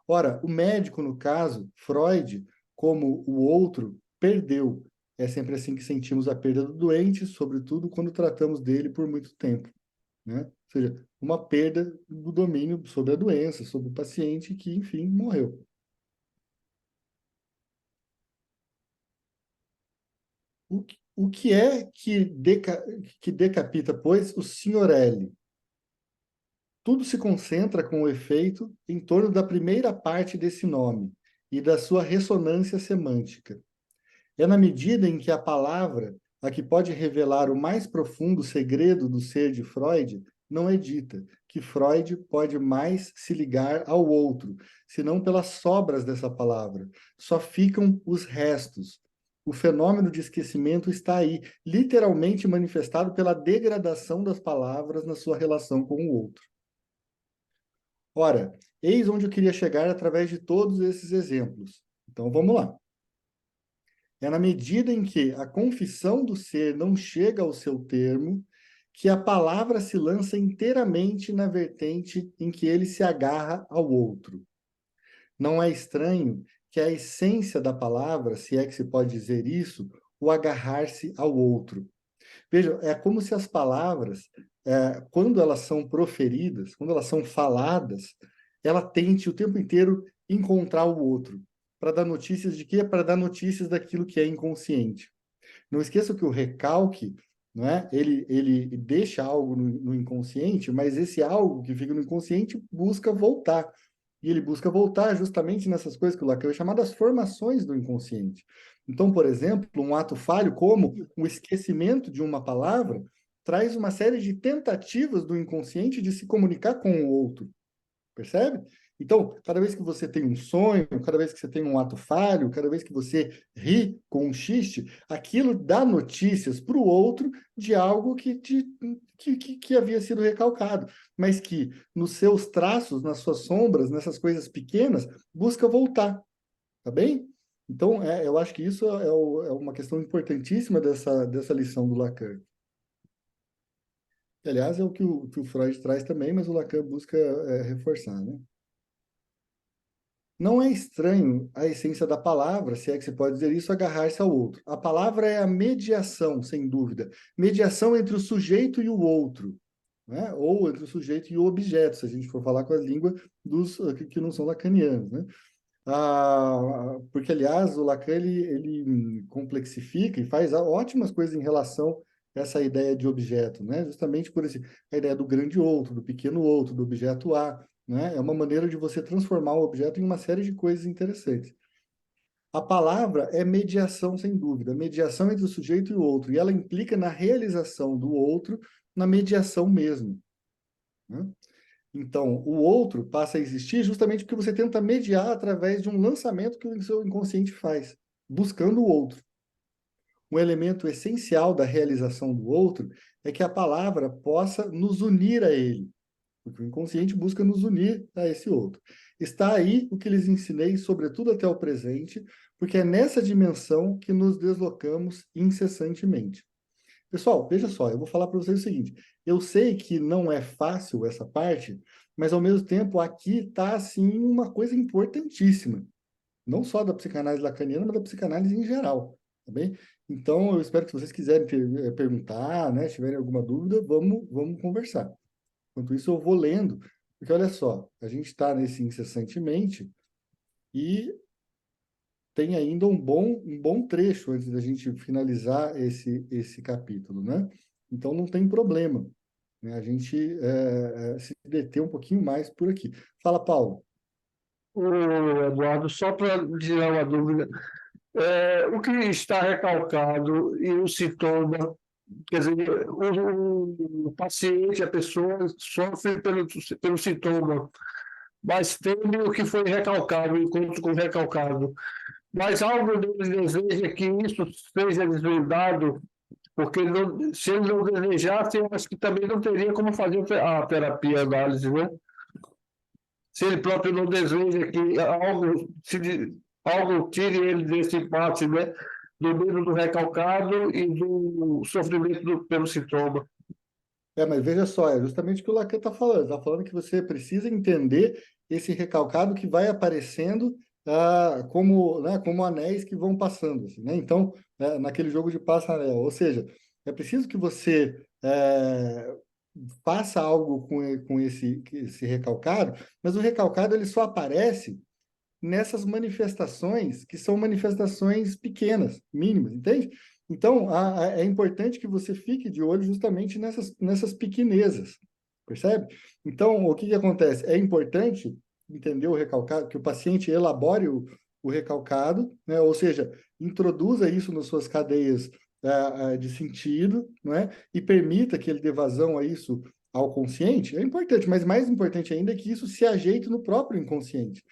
Ora, o médico, no caso, Freud, como o outro, perdeu. É sempre assim que sentimos a perda do doente, sobretudo quando tratamos dele por muito tempo, né? Ou seja, uma perda do domínio sobre a doença, sobre o paciente que, enfim, morreu. O que é que decapita, pois, o Signorelli? Tudo se concentra com o efeito em torno da primeira parte desse nome e da sua ressonância semântica. É na medida em que a palavra, a que pode revelar o mais profundo segredo do ser de Freud, não é dita, que Freud pode mais se ligar ao outro, senão pelas sobras dessa palavra. Só ficam os restos. O fenômeno de esquecimento está aí, literalmente manifestado pela degradação das palavras na sua relação com o outro. Ora, eis onde eu queria chegar através de todos esses exemplos. Então, vamos lá. É na medida em que a confissão do ser não chega ao seu termo, que a palavra se lança inteiramente na vertente em que ele se agarra ao outro. Não é estranho que a essência da palavra, se é que se pode dizer isso, o agarrar-se ao outro. Veja, é como se as palavras, quando elas são proferidas, quando elas são faladas, ela tente o tempo inteiro encontrar o outro. Para dar notícias de quê? Para dar notícias daquilo que é inconsciente. Não esqueça que o recalque, não é? Ele deixa algo no inconsciente, mas esse algo que fica no inconsciente busca voltar. E ele busca voltar justamente nessas coisas que o Lacan chama das formações do inconsciente. Então, por exemplo, um ato falho, como o esquecimento de uma palavra, traz uma série de tentativas do inconsciente de se comunicar com o outro. Percebe? Então, cada vez que você tem um sonho, cada vez que você tem um ato falho, cada vez que você ri com um xiste, aquilo dá notícias para o outro de algo que havia sido recalcado, mas que nos seus traços, nas suas sombras, nessas coisas pequenas, busca voltar, tá bem? Então, eu acho que isso é uma questão importantíssima dessa lição do Lacan. Que, aliás, é o que o Freud traz também, mas o Lacan busca reforçar, né? Não é estranho a essência da palavra, se é que se pode dizer isso, agarrar-se ao outro. A palavra é a mediação, sem dúvida. Mediação entre o sujeito e o outro, né? Ou entre o sujeito e o objeto, se a gente for falar com a língua dos que não são lacanianos, né? Porque, aliás, o Lacan ele complexifica e faz ótimas coisas em relação a essa ideia de objeto, né? Justamente por a ideia do grande outro, do pequeno outro, do objeto A, né? É uma maneira de você transformar o objeto em uma série de coisas interessantes. A palavra é mediação, sem dúvida, mediação entre o sujeito e o outro, e ela implica na realização do outro, na mediação mesmo, né? Então, o outro passa a existir justamente porque você tenta mediar através de um lançamento que o seu inconsciente faz, buscando o outro. Um elemento essencial da realização do outro é que a palavra possa nos unir a ele, porque o inconsciente busca nos unir a esse outro. Está aí o que lhes ensinei, sobretudo até o presente, porque é nessa dimensão que nos deslocamos incessantemente. Pessoal, veja só, eu vou falar para vocês o seguinte: eu sei que não é fácil essa parte, mas ao mesmo tempo aqui está assim uma coisa importantíssima, não só da psicanálise lacaniana, mas da psicanálise em geral, tá bem? Então, eu espero que se vocês quiserem perguntar, né, tiverem alguma dúvida, vamos conversar. Enquanto isso, eu vou lendo, porque olha só, a gente está nesse incessantemente e tem ainda um bom trecho antes da gente finalizar esse capítulo, né? Então não tem problema, né? A gente se deter um pouquinho mais por aqui. Fala, Paulo. Ô, Eduardo, só para tirar uma dúvida, o que está recalcado e o sintoma, quer dizer, o paciente, a pessoa sofre pelo sintoma, mas teme o que foi recalcado, encontro com o recalcado. Mas algo deles deseja que isso seja desvendado, porque se ele não desejasse, eu acho que também não teria como fazer a terapia análise, né? Se ele próprio não deseja que algo tire ele desse impasse, né? Do medo do recalcado e do sofrimento pelo sintoma. Mas veja só, é justamente o que o Lacan está falando. Está falando que você precisa entender esse recalcado que vai aparecendo como anéis que vão passando, assim, né? Então, naquele jogo de passa-anel. Ou seja, é preciso que você faça algo com esse recalcado, mas o recalcado ele só aparece nessas manifestações que são manifestações pequenas, mínimas, entende? Então, é importante que você fique de olho justamente nessas pequenezas, percebe? Então, o que acontece? É importante entender o recalcado, que o paciente elabore o recalcado, né? Ou seja, introduza isso nas suas cadeias de sentido, né? E permita que ele dê vazão a isso ao consciente, é importante, mas mais importante ainda é que isso se ajeite no próprio inconsciente.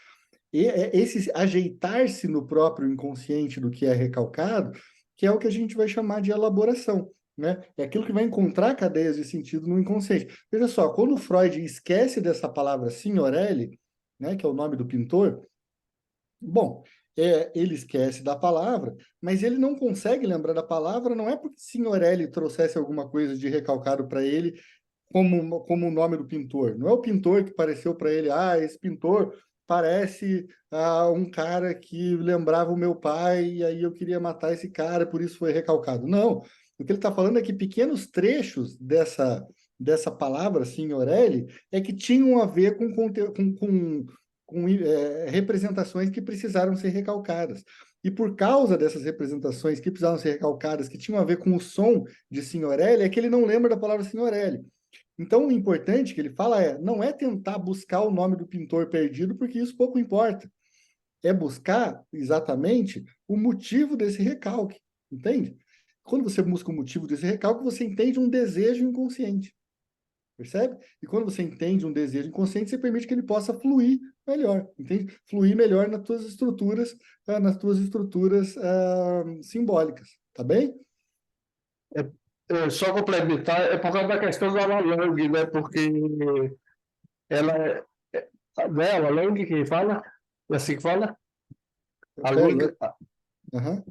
E esse ajeitar-se no próprio inconsciente do que é recalcado, que é o que a gente vai chamar de elaboração. né? É aquilo que vai encontrar cadeias de sentido no inconsciente. Veja só, quando Freud esquece dessa palavra signorelli, né, que é o nome do pintor, bom, ele esquece da palavra, mas ele não consegue lembrar da palavra, não é porque Signorelli trouxesse alguma coisa de recalcado para ele, como o nome do pintor. Não é o pintor que pareceu para ele, esse pintor parece um cara que lembrava o meu pai, e aí eu queria matar esse cara, por isso foi recalcado. Não, o que ele está falando é que pequenos trechos dessa palavra, Signorelli, é que tinham a ver com representações que precisaram ser recalcadas. E por causa dessas representações que precisaram ser recalcadas, que tinham a ver com o som de Signorelli, é que ele não lembra da palavra Signorelli. Então, o importante que ele fala não é tentar buscar o nome do pintor perdido, porque isso pouco importa. É buscar exatamente o motivo desse recalque, entende? Quando você busca o motivo desse recalque, você entende um desejo inconsciente, percebe? E quando você entende um desejo inconsciente, você permite que ele possa fluir melhor, entende? Fluir melhor nas tuas estruturas simbólicas, tá bem? Só complementar, é por causa da questão da Lang, né? Porque ela né, a Lang que fala, é assim que fala? A É, Lang, aham,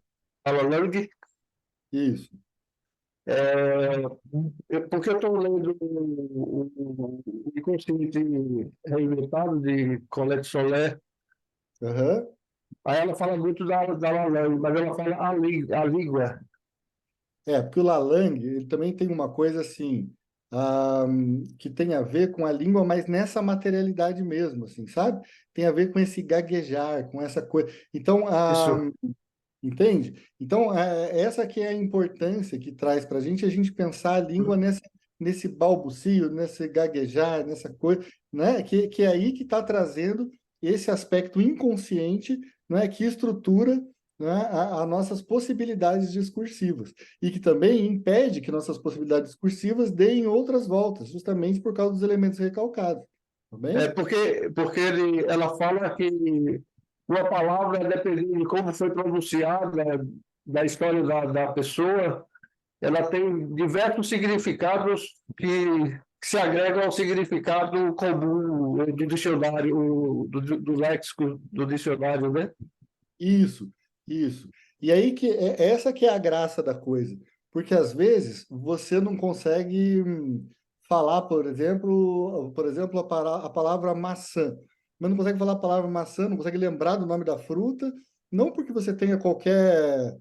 a Lang, isso. porque eu estou lendo o Inconsciente Reinventado, de Colette Soler, Aham. aí ela fala muito da Lang, mas ela fala a língua. Porque o Lalang, ele também tem uma coisa assim, que tem a ver com a língua, mas nessa materialidade mesmo, assim, sabe? Tem a ver com esse gaguejar, com essa coisa. Então, Isso. entende? Então, essa que é a importância que traz para a gente pensar a língua nesse balbucio, nesse gaguejar, nessa coisa, né? Que é aí que está trazendo esse aspecto inconsciente, né? Que estrutura, né? As nossas possibilidades discursivas e que também impede que nossas possibilidades discursivas deem outras voltas, justamente por causa dos elementos recalcados, tá bem? Porque ela fala que uma palavra, dependendo de como foi pronunciada, da história da pessoa, ela tem diversos significados que se agregam ao significado comum do dicionário, do léxico do dicionário, né? Isso, isso. E aí que essa que é a graça da coisa, porque às vezes você não consegue falar, por exemplo, a palavra maçã, mas não consegue falar a palavra maçã, não consegue lembrar do nome da fruta, não porque você tenha qualquer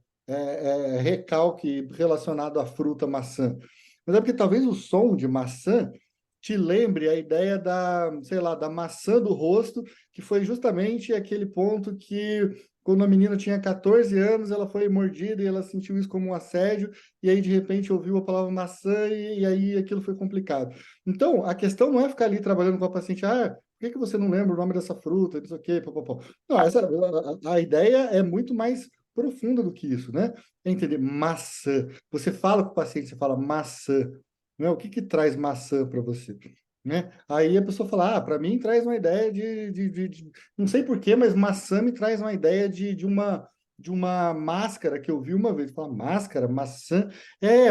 recalque relacionado à fruta maçã, mas é porque talvez o som de maçã te lembre a ideia da, sei lá, da maçã do rosto, que foi justamente aquele ponto que quando a menina tinha 14 anos, ela foi mordida e ela sentiu isso como um assédio, e aí de repente ouviu a palavra maçã e aí aquilo foi complicado. Então, a questão não é ficar ali trabalhando com a paciente, por que você não lembra o nome dessa fruta, não sei o quê, pô. Não, a ideia é muito mais profunda do que isso, né? É entender maçã. Você fala com o paciente, você fala maçã, né? O que traz maçã para você? Né? Aí a pessoa fala, para mim traz uma ideia não sei por quê, mas maçã me traz uma ideia de uma máscara que eu vi uma vez. Fala, máscara, maçã?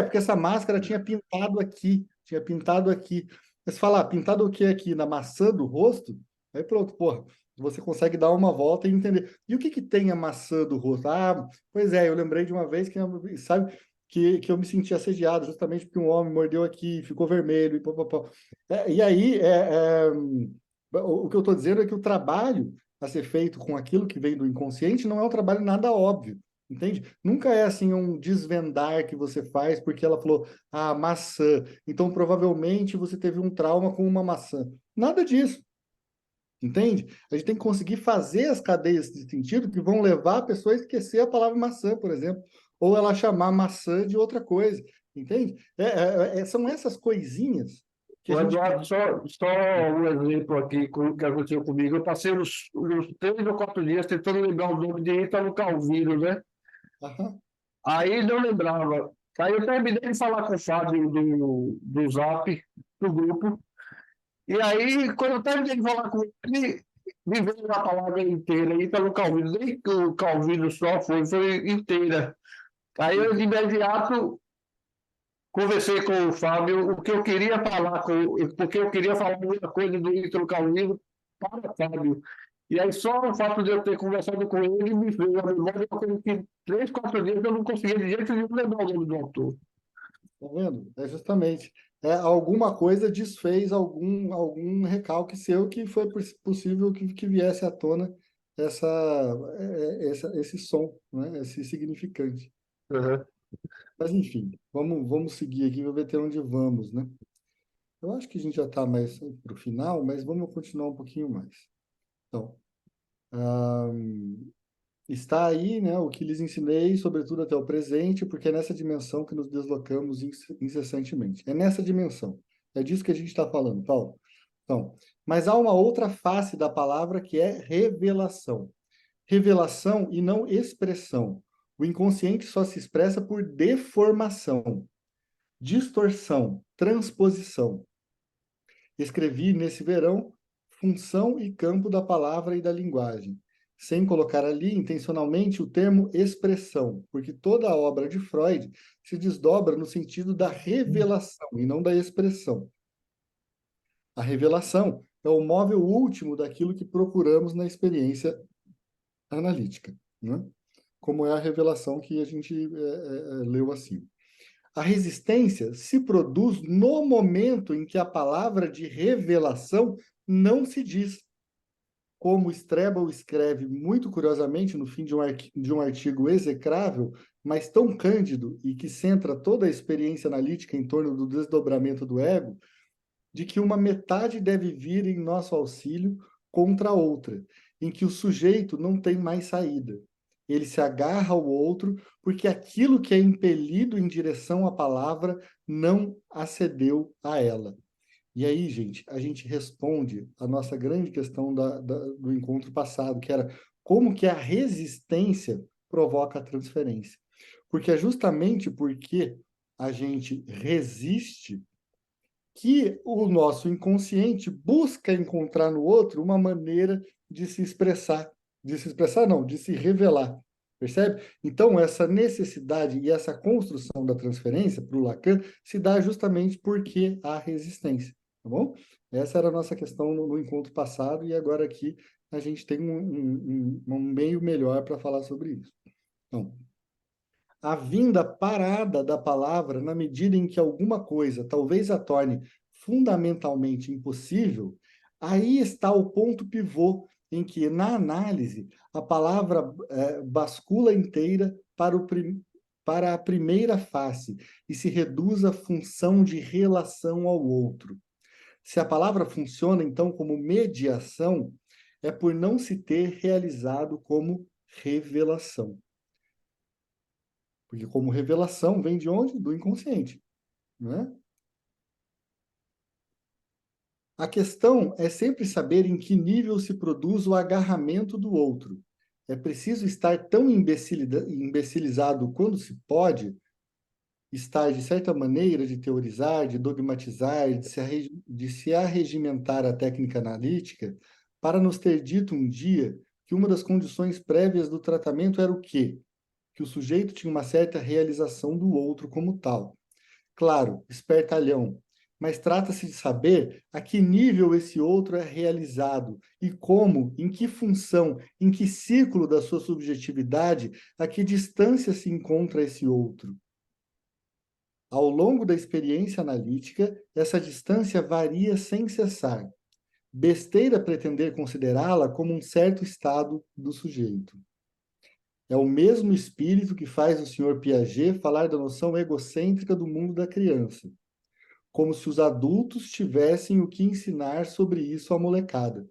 Porque essa máscara tinha pintado aqui, tinha pintado aqui. Mas fala, pintado o que aqui? Na maçã do rosto? Aí pronto, porra, você consegue dar uma volta e entender. E o que tem a maçã do rosto? Pois é, eu lembrei de uma vez que, sabe, que eu me senti assediado, justamente porque um homem mordeu aqui, ficou vermelho, e pô. E aí, o que eu estou dizendo é que o trabalho a ser feito com aquilo que vem do inconsciente não é um trabalho nada óbvio, entende? Nunca é assim um desvendar que você faz porque ela falou, maçã, então provavelmente você teve um trauma com uma maçã. Nada disso, entende? A gente tem que conseguir fazer as cadeias de sentido que vão levar a pessoa a esquecer a palavra maçã, por exemplo, ou ela chamar maçã de outra coisa, entende? São essas coisinhas que a O gente Eduardo, só um exemplo aqui com o que aconteceu comigo. Eu passei uns 3 ou 4 dias tentando lembrar o nome de Ítalo Calvino, né? Aham. Aí não lembrava. Aí eu terminei de falar com o Fábio do Zap, do grupo. E aí, quando eu terminei de falar com ele, me veio a palavra inteira, Ítalo Calvino. Nem que o Calvino só foi inteira. Aí eu, de imediato, conversei com o Fábio, o que eu queria falar porque eu queria falar muita coisa do Ítalo Calvino para o Fábio. E aí só o fato de eu ter conversado com ele me veio a memória, uma coisa que 3, 4 dias eu não conseguia de jeito nenhum lembrar o nome do autor. Tá vendo? É justamente. Alguma coisa desfez algum recalque seu que foi possível que viesse à tona essa, esse som, né? Esse significante. Uhum. Mas, enfim, vamos seguir aqui, vamos ver até onde vamos, né? Eu acho que a gente já está mais para o final, mas vamos continuar um pouquinho mais. Então, está aí, né, o que lhes ensinei, sobretudo até o presente, porque é nessa dimensão que nos deslocamos incessantemente. É nessa dimensão. É disso que a gente está falando, Paulo. Então, mas há uma outra face da palavra que é revelação. Revelação e não expressão. O inconsciente só se expressa por deformação, distorção, transposição. Escrevi nesse verão função e campo da palavra e da linguagem, sem colocar ali intencionalmente o termo expressão, porque toda a obra de Freud se desdobra no sentido da revelação e não da expressão. A revelação é o móvel último daquilo que procuramos na experiência analítica, né? Como é a revelação que a gente leu assim. A resistência se produz no momento em que a palavra de revelação não se diz. Como Strebel escreve muito curiosamente no fim de um artigo execrável, mas tão cândido e que centra toda a experiência analítica em torno do desdobramento do ego, de que uma metade deve vir em nosso auxílio contra a outra, em que o sujeito não tem mais saída. Ele se agarra ao outro porque aquilo que é impelido em direção à palavra não acedeu a ela. E aí, gente, a gente responde a nossa grande questão do encontro passado, que era como que a resistência provoca a transferência. Porque é justamente porque a gente resiste que o nosso inconsciente busca encontrar no outro uma maneira de se expressar não, de se revelar, percebe? Então, essa necessidade e essa construção da transferência para o Lacan se dá justamente porque há resistência, tá bom? Essa era a nossa questão no encontro passado e agora aqui a gente tem um meio melhor para falar sobre isso. Então, a vinda parada da palavra na medida em que alguma coisa talvez a torne fundamentalmente impossível, aí está o ponto pivô em que, na análise, a palavra bascula inteira para a primeira face e se reduz à função de relação ao outro. Se a palavra funciona, então, como mediação, é por não se ter realizado como revelação. Porque como revelação vem de onde? Do inconsciente, né? A questão é sempre saber em que nível se produz o agarramento do outro. É preciso estar tão imbecilizado quando se pode, estar de certa maneira de teorizar, de dogmatizar, de se arregimentar a técnica analítica, para nos ter dito um dia que uma das condições prévias do tratamento era o quê? Que o sujeito tinha uma certa realização do outro como tal. Claro, espertalhão, mas trata-se de saber a que nível esse outro é realizado e como, em que função, em que círculo da sua subjetividade, a que distância se encontra esse outro. Ao longo da experiência analítica, essa distância varia sem cessar. Besteira pretender considerá-la como um certo estado do sujeito. É o mesmo espírito que faz o Sr. Piaget falar da noção egocêntrica do mundo da criança, como se os adultos tivessem o que ensinar sobre isso à molecada.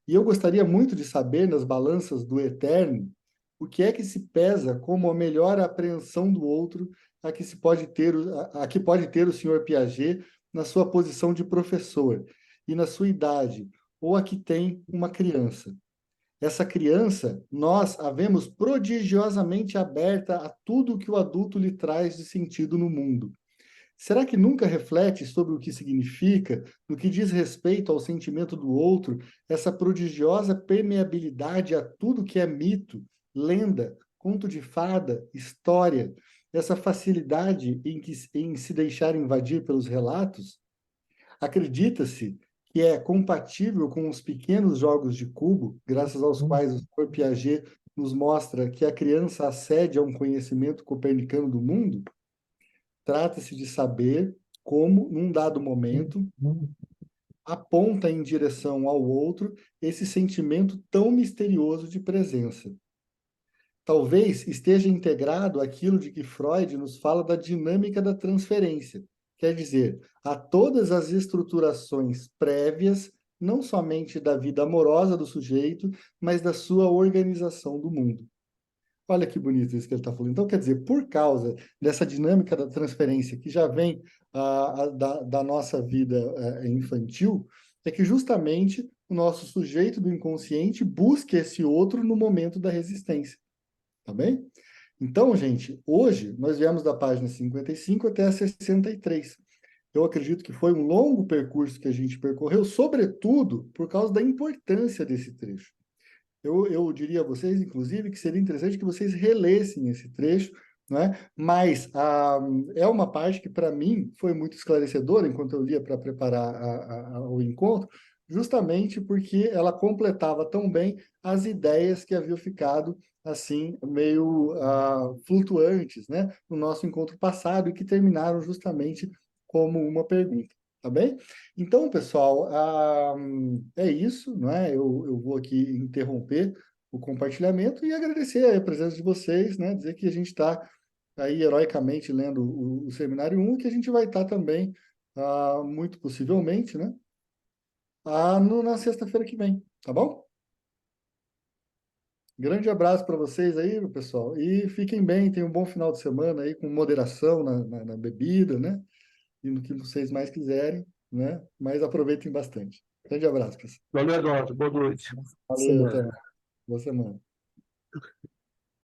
E eu gostaria muito de saber, nas balanças do eterno, o que é que se pesa como a melhor apreensão do outro a que pode ter o Sr. Piaget na sua posição de professor e na sua idade, ou a que tem uma criança. Essa criança, nós a vemos prodigiosamente aberta a tudo o que o adulto lhe traz de sentido no mundo. Será que nunca reflete sobre o que significa, no que diz respeito ao sentimento do outro, essa prodigiosa permeabilidade a tudo que é mito, lenda, conto de fada, história, essa facilidade em se deixar invadir pelos relatos, acredita-se que é compatível com os pequenos jogos de cubo, graças aos quais o Sr. Piaget nos mostra que a criança acede a um conhecimento copernicano do mundo. Trata-se de saber como, num dado momento, aponta em direção ao outro esse sentimento tão misterioso de presença. Talvez esteja integrado aquilo de que Freud nos fala da dinâmica da transferência. Quer dizer, a todas as estruturações prévias, não somente da vida amorosa do sujeito, mas da sua organização do mundo. Olha que bonito isso que ele está falando. Então, quer dizer, por causa dessa dinâmica da transferência que já vem da nossa vida infantil, é que justamente o nosso sujeito do inconsciente busca esse outro no momento da resistência. Tá bem? Então, gente, hoje nós viemos da página 55 até a 63. Eu acredito que foi um longo percurso que a gente percorreu, sobretudo por causa da importância desse trecho. Eu diria a vocês, inclusive, que seria interessante que vocês relessem esse trecho, né? Mas é uma parte que, para mim, foi muito esclarecedora enquanto eu lia para preparar o encontro, justamente porque ela completava tão bem as ideias que haviam ficado assim meio flutuantes, né, no nosso encontro passado e que terminaram justamente como uma pergunta. Tá bem? Então, pessoal, é isso, não é? Eu vou aqui interromper o compartilhamento e agradecer a presença de vocês, né? Dizer que a gente está aí heroicamente lendo o Seminário 1, que a gente vai estar também, muito possivelmente, né? Na sexta-feira que vem, tá bom? Grande abraço para vocês aí, pessoal, e fiquem bem, tenham um bom final de semana aí, com moderação na bebida, né? E no que vocês mais quiserem, né? Mas aproveitem bastante. Grande abraço, pessoal. Valeu, Eduardo. Boa noite. Valeu, até Semana. mais. Boa semana.